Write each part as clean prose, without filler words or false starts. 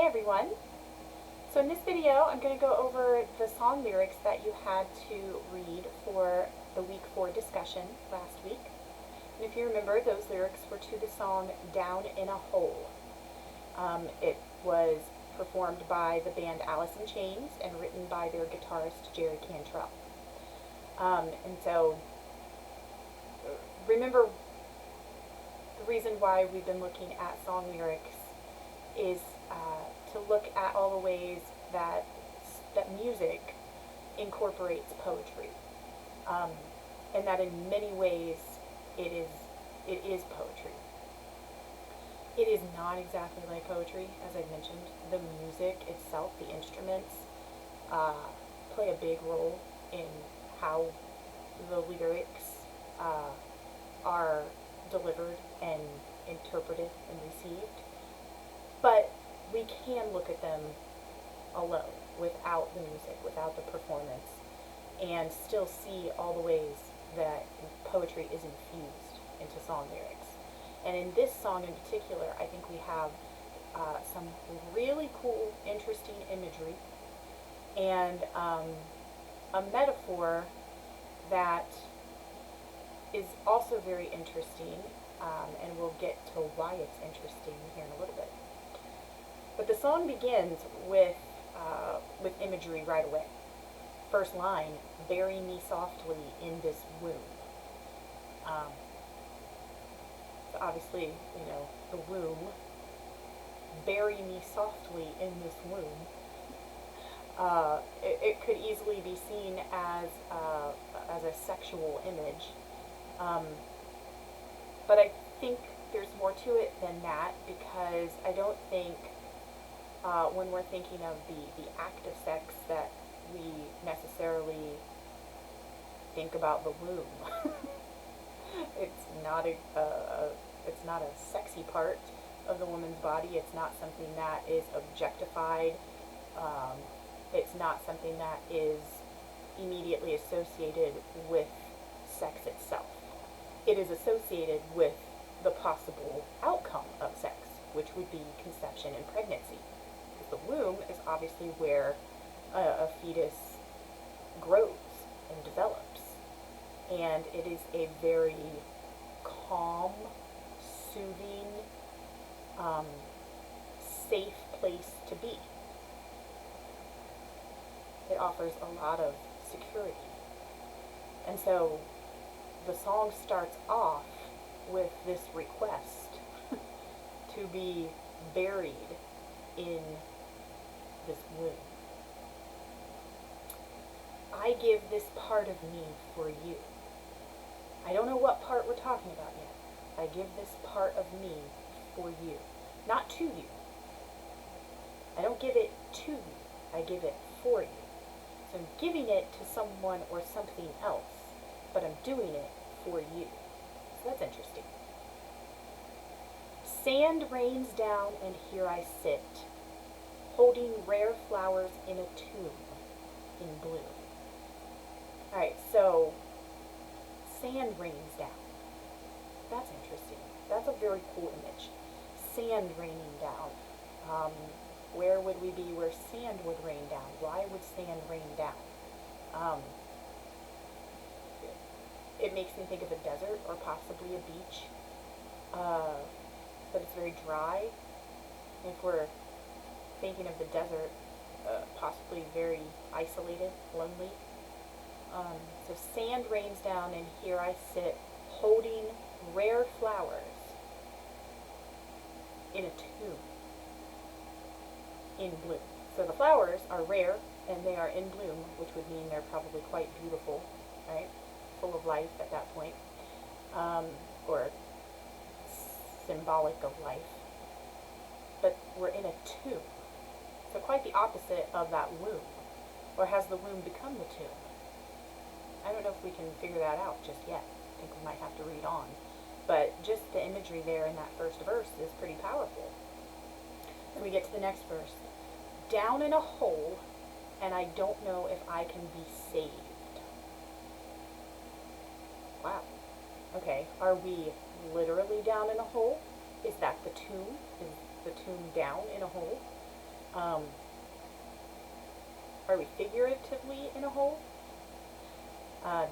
Hey everyone! So in this video I'm going to go over the song lyrics that you had to read for the week 4 discussion last week. And if you remember, those lyrics were to the song Down in a Hole. It was performed by the band Alice in Chains and written by their guitarist Jerry Cantrell. And so remember, the reason why we've been looking at song lyrics is to look at all the ways that music incorporates poetry, and that in many ways it is poetry. It is not exactly like poetry, as I mentioned. The music itself, the instruments, play a big role in how the lyrics are delivered and interpreted and received. But we can look at them alone, without the music, without the performance, and still see all the ways that poetry is infused into song lyrics. And in this song in particular, I think we have some really cool, interesting imagery, and a metaphor that is also very interesting, and we'll get to why it's interesting here in a little bit. But the song begins with imagery right away. First line, bury me softly in this womb. So obviously, you know, the womb. Bury me softly in this womb. It could easily be seen as a sexual image. But I think there's more to it than that, because I don't think when we're thinking of the act of sex that we necessarily think about the womb. It's not a sexy part of the woman's body. It's not something that is objectified. It's not something that is immediately associated with sex itself. It is associated with the possible outcome of sex, which would be conception and pregnancy. Because the womb is obviously where a fetus grows and develops. And it is a very calm, soothing, safe place to be. It offers a lot of security. And so the song starts off with this request to be buried in this womb. I give this part of me for you. I don't know what part we're talking about yet. I give this part of me for you, not to you. I don't give it to you. I give it for you. So I'm giving it to someone or something else, but I'm doing it for you. So that's interesting. Sand rains down, and here I sit, holding rare flowers in a tomb in bloom. Alright, so sand rains down. That's interesting. That's a very cool image. Sand raining down. Where would we be where sand would rain down? Why would sand rain down? It makes me think of a desert or possibly a beach. But it's very dry. If we're thinking of the desert, possibly very isolated, lonely. So sand rains down, and here I sit, holding rare flowers in a tomb in bloom. So the flowers are rare, and they are in bloom, which would mean they're probably quite beautiful, right? Full of life at that point, or symbolic of life. But we're in a tomb. So quite the opposite of that womb. Or has the womb become the tomb? I don't know if we can figure that out just yet. I think we might have to read on. But just the imagery there in that first verse is pretty powerful. Then we get to the next verse. Down in a hole, and I don't know if I can be saved. Wow. Okay, are we literally down in a hole? Is that the tomb? Is the tomb down in a hole? Um, are we figuratively in a hole?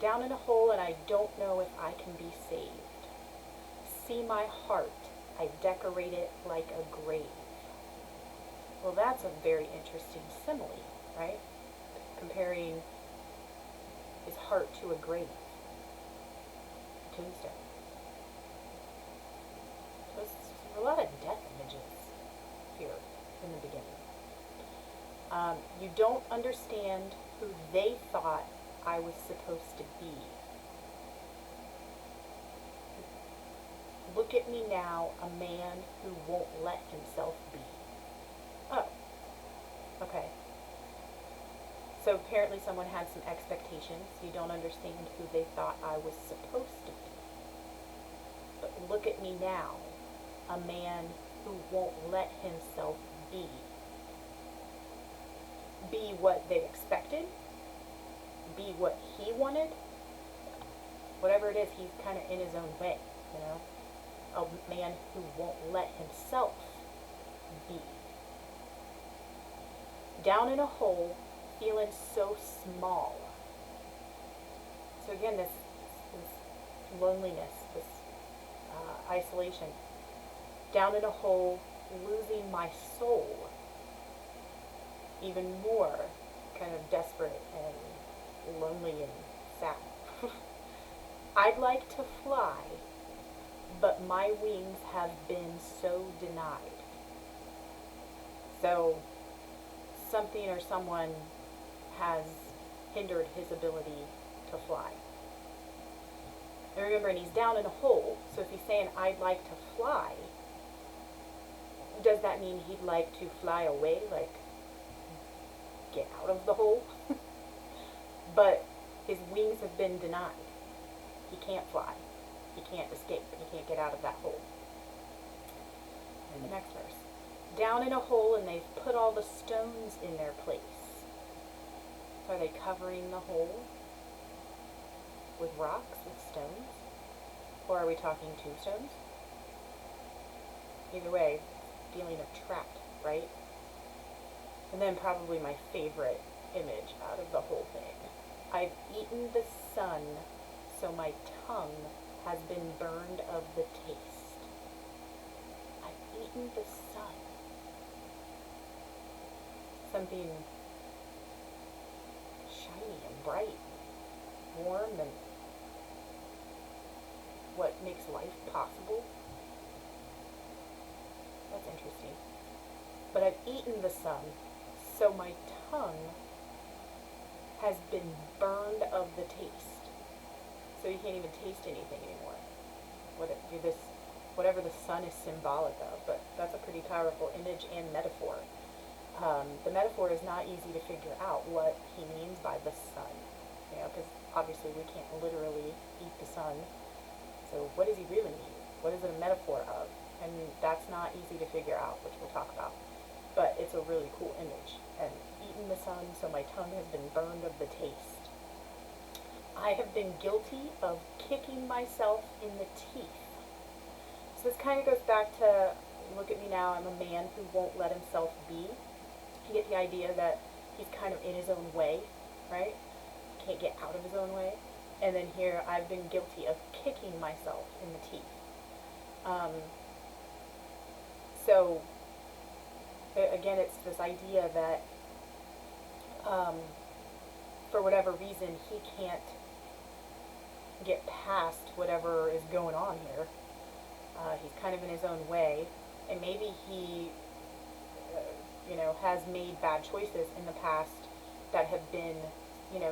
Down in a hole, and I don't know if I can be saved. See my heart, I decorate it like a grave. Well, that's a very interesting simile, right? Comparing his heart to a grave, a tombstone. So there's a lot of death images here in the beginning. You don't understand who they thought I was supposed to be. Look at me now, a man who won't let himself be. Oh, okay. So apparently someone had some expectations. You don't understand who they thought I was supposed to be. But look at me now, a man who won't let himself be. Be what they expected. Be what he wanted. Whatever it is, he's kind of in his own way, you know. A man who won't let himself be. Down in a hole, feeling so small. So again, this loneliness, this isolation. Down in a hole, losing my soul. Even more kind of desperate and lonely and sad. I'd like to fly, but my wings have been so denied. So something or someone has hindered his ability to fly. And remember, and he's down in a hole, so if he's saying, I'd like to fly, does that mean he'd like to fly away, like get out of the hole? But his wings have been denied. He can't fly. He can't escape. He can't get out of that hole. And the next verse. Down in a hole, and they've put all the stones in their place. So are they covering the hole with rocks, with stones? Or are we talking tombstones? Either way, feeling of trapped, right? And then probably my favorite image out of the whole thing. I've eaten the sun, so my tongue has been burned of the taste. I've eaten the sun. Something shiny and bright, warm, and what makes life possible. That's interesting. But I've eaten the sun, so my tongue has been burned of the taste. So you can't even taste anything anymore. Whatever the sun is symbolic of, but that's a pretty powerful image and metaphor. The metaphor is not easy to figure out what he means by the sun, you know, because obviously we can't literally eat the sun. So what does he really mean? What is it a metaphor of? And that's not easy to figure out, which we'll talk about. But it's a really cool image. And eaten the sun, so my tongue has been burned of the taste. I have been guilty of kicking myself in the teeth. So this kind of goes back to, look at me now, I'm a man who won't let himself be. You get the idea that he's kind of in his own way, right? Can't get out of his own way. And then here, I've been guilty of kicking myself in the teeth. So, again, it's this idea that for whatever reason, he can't get past whatever is going on here. He's kind of in his own way, and maybe he, has made bad choices in the past that have been,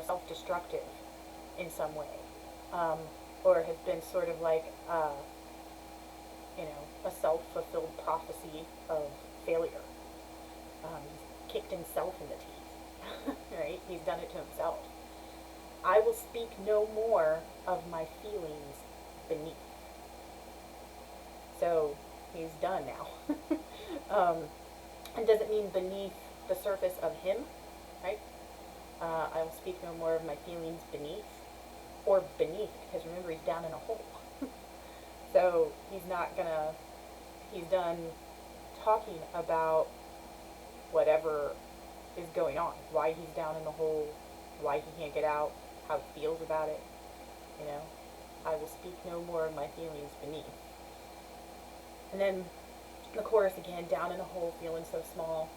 self-destructive in some way, or has been sort of like, a self-fulfilled prophecy of failure. He's kicked himself in the teeth, right? He's done it to himself. I will speak no more of my feelings beneath. So he's done now. And doesn't mean beneath the surface of him, right? I will speak no more of my feelings beneath, or beneath, because remember, he's down in a hole. So he's done talking about whatever is going on, why he's down in the hole, why he can't get out, how he feels about it, you know. I will speak no more of my feelings beneath. And then the chorus again, down in a hole, feeling so small,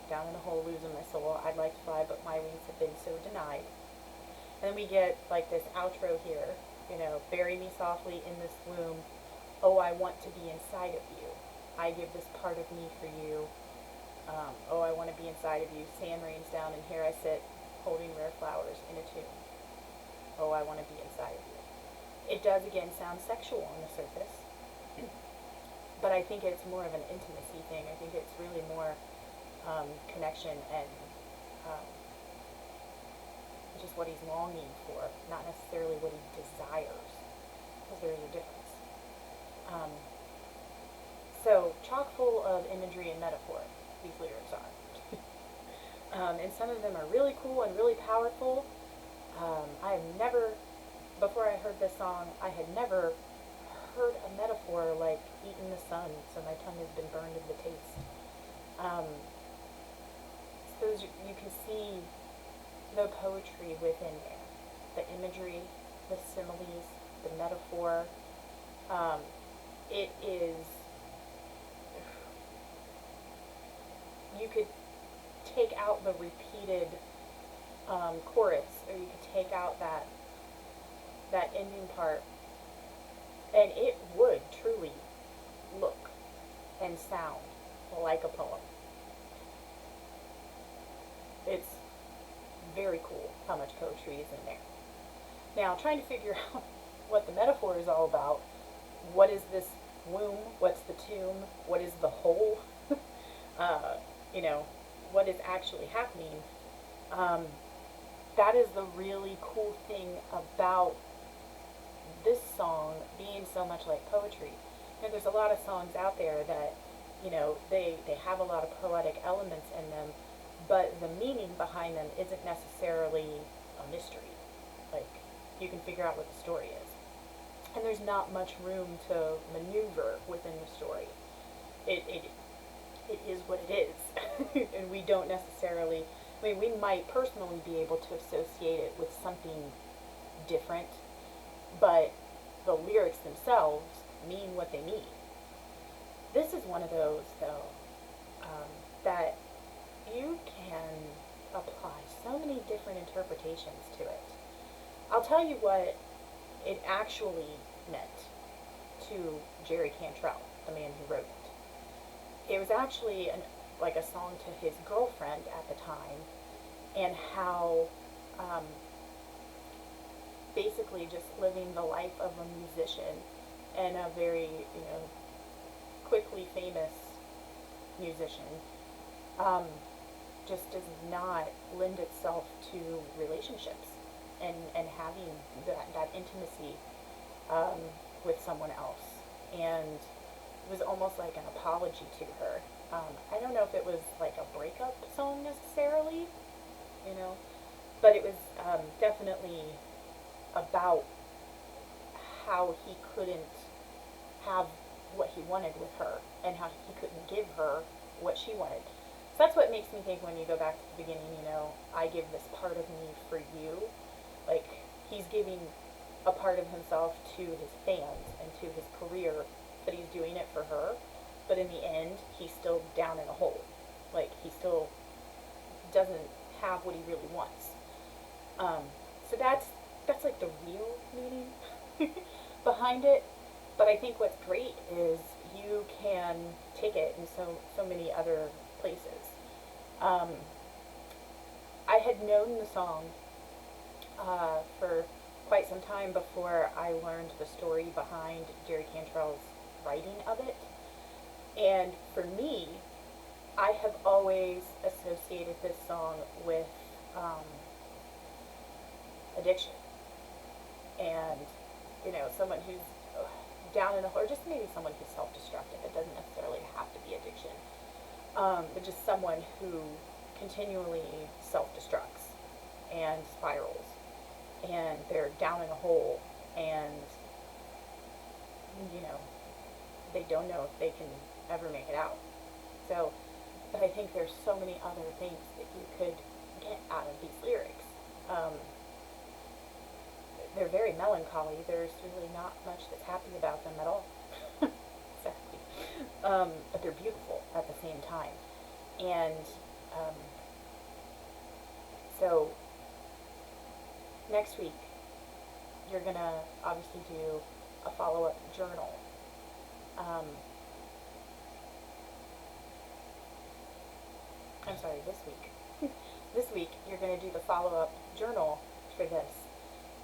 down in a hole, losing my soul, I'd like to fly, but my wings have been so denied. And then we get like this outro here, you know, bury me softly in this womb, oh, I want to be inside of you, I give this part of me for you, oh, I want to be inside of you, sand rains down, and here I sit, holding rare flowers in a tomb, oh, I want to be inside of you. It does again sound sexual on the surface, but I think it's more of an intimacy thing. I think it's really more connection and just what he's longing for, not necessarily what he desires, because there's a difference. So chock full of imagery and metaphor, these lyrics are. And some of them are really cool and really powerful. I have never, before I heard this song, I had never heard a metaphor like eating the sun, so my tongue has been burned of the taste. So you can see the poetry within there, the imagery, the similes, the metaphor. It is, you could take out the repeated chorus, or you could take out that ending part, and it would truly look and sound like a poem. It's very cool how much poetry is in there. Now, trying to figure out what the metaphor is all about. What is this womb? What's the tomb? What is the hole? You know, what is actually happening? That is the really cool thing about this song being so much like poetry. You know, there's a lot of songs out there that, you know, they have a lot of poetic elements in them, but the meaning behind them isn't necessarily a mystery. Like, you can figure out what the story is. And there's not much room to maneuver within the story. It is what it is. And we don't necessarily, I mean, we might personally be able to associate it with something different, but the lyrics themselves mean what they mean. This is one of those, though, that you can apply so many different interpretations to it. I'll tell you what it actually meant to Jerry Cantrell, the man who wrote it. It was actually like a song to his girlfriend at the time, and how basically just living the life of a musician, and a very, you know, quickly famous musician, just does not lend itself to relationships and having that intimacy with someone else. And it was almost like an apology to her. I don't know if it was like a breakup song necessarily, you know, but it was definitely about how he couldn't have what he wanted with her, and how he couldn't give her what she wanted. So that's what makes me think, when you go back to the beginning, you know, I give this part of me for you. Like, he's giving a part of himself to his fans and to his career, but he's doing it for her. But in the end, he's still down in a hole. Like, he still doesn't have what he really wants. So that's like the real meaning behind it. But I think what's great is you can take it in so many other places. I had known the song for quite some time before I learned the story behind Jerry Cantrell's writing of it. And for me, I have always associated this song with addiction. And, you know, someone who's down in a hole, or just maybe someone who's self-destructive. It doesn't necessarily have to be addiction. But just someone who continually self-destructs and spirals. And they're down in a hole, and, you know, they don't know if they can ever make it out. So I think there's so many other things that you could get out of these lyrics. They're very melancholy. There's really not much that's happy about them at all. Exactly. But they're beautiful at the same time. And so next week, you're going to obviously do a follow-up journal. I'm sorry, this week. This week, you're going to do the follow-up journal for this.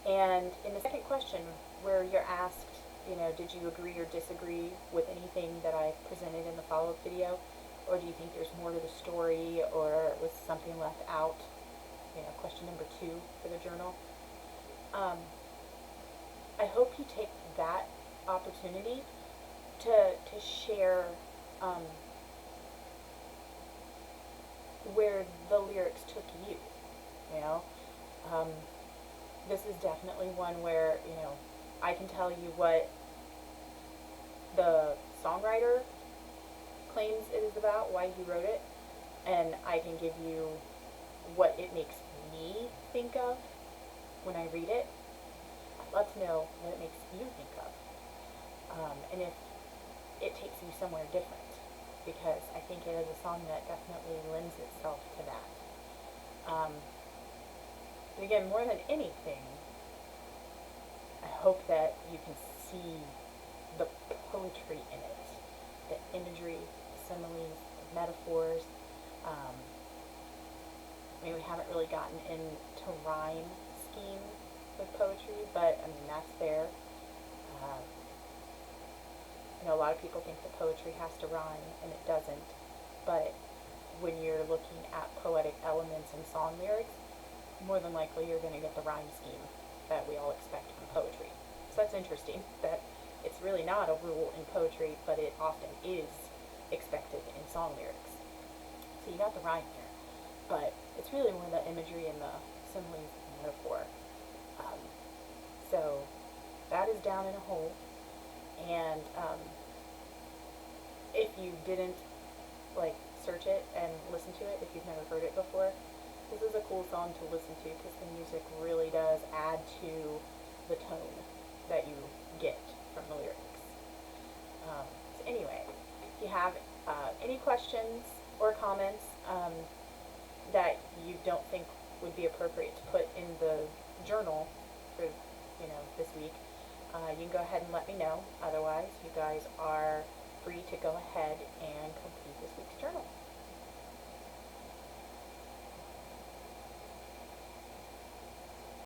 And in the second question, where you're asked, did you agree or disagree with anything that I presented in the follow-up video? Or do you think there's more to the story, or was something left out? Question number 2 for the journal. I hope you take that opportunity to share where the lyrics took you. This is definitely one where, I can tell you what the songwriter claims it is about, why he wrote it, and I can give you what it makes me think of when I read it. I'd love to know what it makes you think of, and if it takes you somewhere different, because I think it is a song that definitely lends itself to that. But again, more than anything, I hope that you can see the poetry in it, the imagery, the similes, the metaphors. We haven't really gotten into rhyme scheme with poetry, but that's there. A lot of people think that poetry has to rhyme, and it doesn't. But when you're looking at poetic elements in song lyrics, more than likely you're going to get the rhyme scheme that we all expect from poetry. So that's interesting that it's really not a rule in poetry, but it often is expected in song lyrics. So you got the rhyme here, but it's really more the imagery and the similes and metaphor. So that is down in a hole, and if you didn't search it and listen to it, if you've never heard it before, this is a cool song to listen to because the music really does add to the tone that you get from the lyrics. So anyway, if you have any questions or comments that you don't think would be appropriate to put in the journal for this week, you can go ahead and let me know. Otherwise, you guys are free to go ahead and complete this week's journal.